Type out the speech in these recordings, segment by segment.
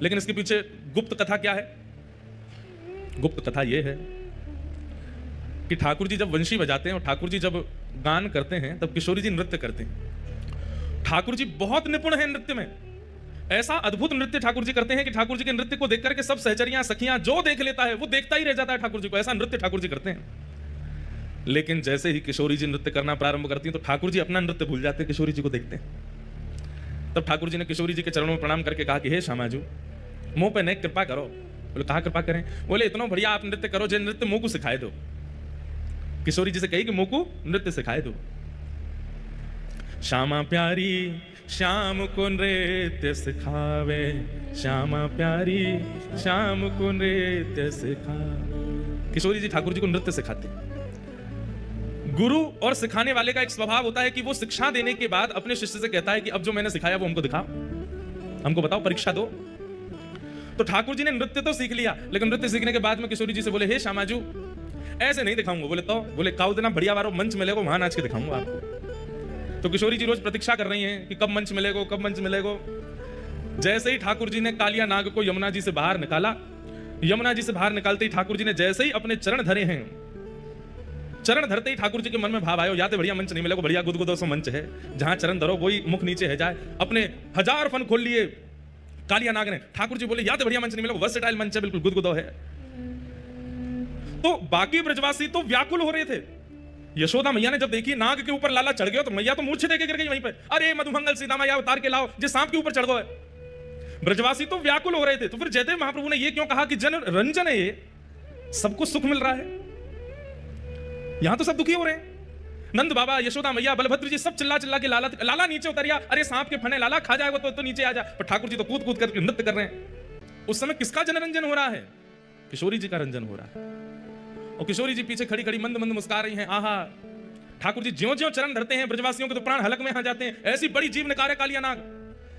लेकिन इसके पीछे गुप्त कथा क्या है? गुप्त कथा यह है कि ठाकुर जी जब वंशी बजाते हैं और ठाकुर जी जब गान करते हैं तब किशोरी जी नृत्य करते हैं। ठाकुर जी बहुत निपुण हैं नृत्य में, ऐसा अद्भुत नृत्य ठाकुर जी करते हैं कि ठाकुर जी के नृत्य को देख करके सब सहचरियां सखियां जो देख लेता है वो देखता ही रह जाता है ठाकुर जी को, ऐसा नृत्य ठाकुर जी करते हैं। लेकिन जैसे ही किशोरी जी नृत्य करना प्रारंभ करती हैं तो ठाकुर जी अपना नृत्य भूल जाते हैं, किशोरी जी को देखते हैं। तब ठाकुर जी ने किशोरी जी के चरणों में प्रणाम करके कहा कि हे श्यामाजू, मुंह पे नहीं कृपा करो। बोले कहा कृपा करें? बोले इतना बढ़िया आप नृत्य करो जो नृत्य मुंह को सिखाए दो। किशोरी जी से कही कि मुंह को नृत्य सिखाए दो। श्यामा प्यारी श्याम को नृत्य सिखावे, श्यामा प्यारी श्याम को नृत्य सिखावे। किशोरी जी ठाकुर जी को नृत्य सिखाते। गुरु और सिखाने वाले का एक स्वभाव होता है कि वो शिक्षा देने के बाद अपने शिष्य से कहता है कि अब जो मैंने सिखाया वो हमको दिखाओ, हमको बताओ, परीक्षा दो। तो ठाकुर जी ने नृत्य तो सीख लिया, लेकिन नृत्य सीखने के बाद में किशोरी जी से बोले हे श्यामाजू ऐसे नहीं दिखाऊंगा। बोले तो? बोले काउ देना बढ़िया वाला मंच मिलेगा वहां नाच के दिखाऊंगा आपको। तो किशोरी जी रोज प्रतीक्षा कर रही हैं कि कब मंच मिलेगा, कब मंच मिलेगा। जैसे ही ठाकुर जी ने कालिया नाग को यमुना जी से बाहर निकाला, यमुना जी से बाहर निकालते ही ठाकुर जी ने जैसे ही अपने चरण धरे हैं, चरण धरते ही ठाकुर जी के मन में भाव आयो, या तो बढ़िया मंच नहीं मिलेगा, बढ़िया गुदगुदो सा मंच है जहां चरण धरो वही मुख नीचे है जाए। अपने 1000 फन खोल लिए कालिया नाग ने। ठाकुर जी बोले या तो बढ़िया मंच नहीं मिलेगा, वर्सेटाइल मंच है, बिल्कुल गुदगुदो है। तो बाकी ब्रजवासी तो व्याकुल हो रहे थे। यशोदा मैया ने जब देखी नाग के ऊपर लाला चढ़ गया तो मैया तो मूर्छित देके गिर गई वहीं पे। अरे मधुमंगल सीता मैया उतार के लाओ, जिस सांप के ऊपर चढ़ गए। ब्रजवासी तो व्याकुल हो रहे थे। तो फिर जयदेव महाप्रभु ने यह क्यों कहा कि जन रंजन है, ये सबको सुख मिल रहा है, यहां तो सब दुखी हो रहे हैं। नंद बाबा, यशोदा मैया, बलभद्र जी सब चिल्ला चिल्ला के लाला नीचे उतरिया, अरे सांप के फने लाला खा जाएगा तो नीचे आ जा। पर ठाकुर जी तो कूद कूद करके नृत्य कर रहे हैं। उस समय किसका जनरंजन हो रहा है? किशोरी जी का रंजन हो रहा है। और किशोरी जी पीछे खड़ी खड़ी मंद मंद मुस्कुरा रही हैं। आहा, ठाकुर जी ज्यों ज्यों चरण धरते हैं ब्रजवासियों के तो प्राण हलक में आ जाते हैं। ऐसी बड़ी जीव निकार है कालिया नाग।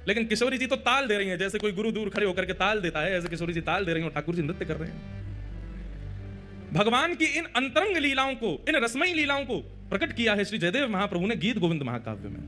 लेकिन किशोरी जी तो ताल दे रही हैं, जैसे कोई गुरु दूर खड़े होकर के ताल देता है, ऐसे किशोरी जी ताल दे रही हैं और ठाकुर जी नृत्य कर रहे हैं। भगवान की इन अंतरंग लीलाओं को, इन रसमयी लीलाओं को प्रकट किया है श्री जयदेव महाप्रभु ने गीत गोविंद महाकाव्य में।